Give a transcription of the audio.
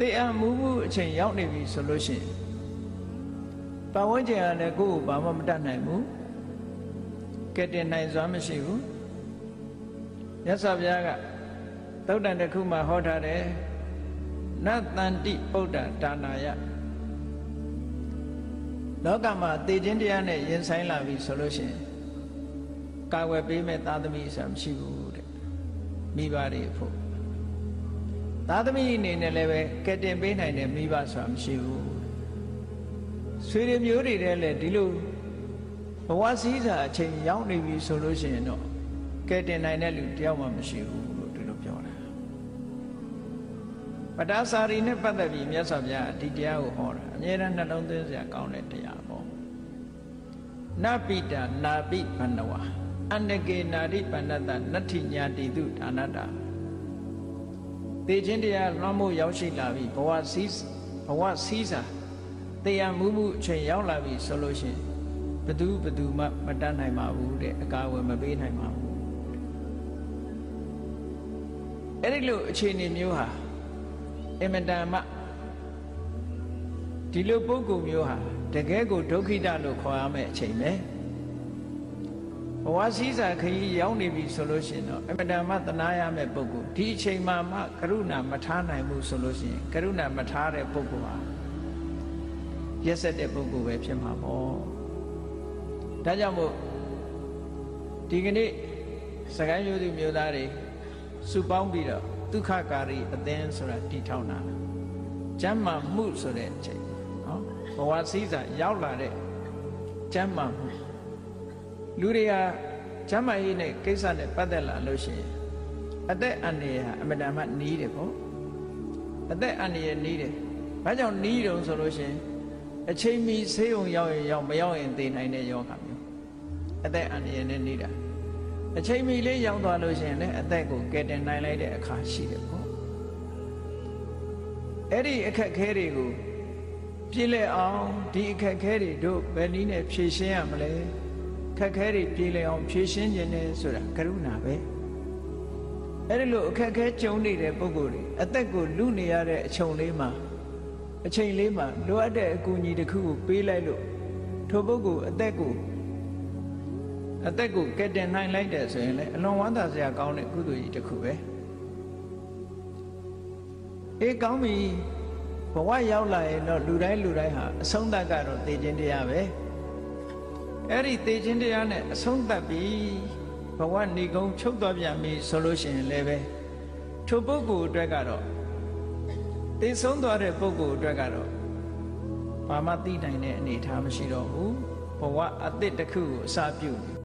တေအမှုမှုအချိန်ရောက်နေပြီဆိုလို့ရှိရင်ပတ်ဝန်းကျင်ကလည်းကိုယ့်ကိုဘာမှမတတ်နိုင်ဘူးကဲတင်နိုင်စွမ်းမရှိဘူးမြတ်စွာဘုရားကသုတ်တန်တစ်ခုမှာဟောထားတယ်နတ္တန္တိပုဒ္ဒဒါနာယလောကမှာသေခြင်းတရားနဲ့ရင်ဆိုင်လာပြီဆိုလို့ရှိရင်ကာဝယ်ပေးမဲ့သားသမီးဆိုတာမရှိဘူးတဲ့မိဘတွေဖို့သားသမီးအနေနဲ့လည်းပဲကဲတင်ပေးနိုင်တဲ့မိဘဆိုတာမရှိဘူးဆွေတွေမျိုးတွေလည်းဒီလိုဘဝစည်းစာအချိန်ရောက်နေပြီဆိုလို့ရှိရင်တော့ကဲတင်နိုင်တဲ့လူတယောက်မှမရှိဘူးလို့ဒီလိုပြောတာပဒါစာရီနဲ့ပတ်သက်ပြီးမြတ်စွာဘုရားဒီတရားကိုဟောတာအမြဲတမ်းနှလုံးသွင်းစရာကောင်းတဲ့တရားပေါ့နပိတာနာပိပန္နဝအန္တကေနာတိပန္နတနတ္ထိညာတိတုဒါနတာသေခြင်းတရားလွှမ်းမိုးရောက်ရှိလာပြီဘဝစည်းစာတရားမှုမှုအချိန်ရောက်လာပြီဆိုလို့ရှိရင်ဘသူမှမတတ်နိုင်ပါဘူးတဲ့အကာအကွယ်မပေးနိုင်ပါဘူးအဲ့ဒီလိုအခြေအနေမျိုးဟာအင်မတန်မှဒီလိုပုဂ္ဂိုလ်မျိုးဟာတကယ်ကိုဒုက္ခိတလို့ခေါ်ရမယ့်အချိန်ပဲဘဝစည်းစာခရီးရောက်နေပြီဆိုလို့ရှိရင်တော့အင်မတန်မှသနာရမယ့်ပုဂ္ဂိုလ်ဒီအချိန်မှကရုဏာမထားနိုင်ဘူးဆိုလို့ရှိရင်ကရုဏာမထားတဲ့ပုဂ္ဂိုလ်ဟာရက်စက်တဲ့ပုဂ္ဂိုလ်ပဲဖြစ်မှာပေါ့ဒါကြောင့်မို့ဒီကနေ့စကိုင်းမျိုးသူမျိုးသားတွေစုပေါင်းပြီးတော့ဒုက္ခကာရီအသင်းဆိုတာတည်ထောင်တာကျမ်းမာမှုဆိုတဲ့အချိန်နော်ဘဝစည်းစာရောက်လာတဲ့ကျမ်းမာမှုလူတွေကကျမ်းမာရေးနဲ့ကိစ္စနဲ့ပတ်သက်လာလို့ရှိရင်အသက်အန္တရာယ်ဟာအမှန်တမ်းနီးတယ်ပေါ့အသက်အန္တရာယ်နီးတယ်ဘာကြောင့်နီးတုံဆိုလို့ရှိရင်အချိန်မီဆေးရုံရောက်ရင်ရောက်မရောက်ရင်သေနိုင်တဲ့ယောဂမျိုးအသက်အန္တရာယ်နဲ့နေတာအချိန်မီလေးရောက်သွားလို့ရှိရင်လည်းအသက်ကိုကယ်တင်နိုင်လိုက်တဲ့အခါရှိတယ်ပေါ့အဲ့ဒီအခက်အခဲတွေကိုပြည့်လဲအောင်ဒီအခက်အခဲတွေတို့ဘယ်နည်းနဲ့ဖြေရှင်းရမလဲခက်ခဲတွေပြည့်လဲအောင်ဖြေရှင်းခြင်းနဲ့ဆိုတာကရုဏာပဲအဲ့ဒီလိုအခက်အခဲကြုံနေတဲ့ပုဂ္ဂိုလ်တွေအသက်ကိုလူနေရတဲ့အချိန်လေးမှာလိုအပ်တဲ့အကူအညီတစ်ခုကိုပေးလိုက်လို့ထိုပုဂ္ဂိုလ်အသက်ကိုကယ်တင်နိုင်လိုက်တယ်ဆိုရင်လည်းအလွန်ဝမ်းသာစရာကောင်းတဲ့ကုသိုလ်ကြီးတစ်ခုပဲကောင်းပြီဘဝရောက်လာရင်တော့လူတိုင်းဟာအဆုံးသတ်ကတော့သေခြင်းတရားပဲအဲ့ဒီသေခြင်းတရားနဲ့အဆုံးသတ်ပြီးဘဝဏီကုံချုပ်သွားပြန်ပြီဆိုလို့ရှိရင်လည်းပဲထိုပုဂ္ဂိုလ်အတွက်ကတော့သေဆုံးသွားတဲ့ပုဂ္ဂိုလ်အတွက်ကတော့ဘာမှသိနိုင်တဲ့အနေအထားမရှိတော့ဘူးဘဝအသစ်တစ်ခုကိုအစပြု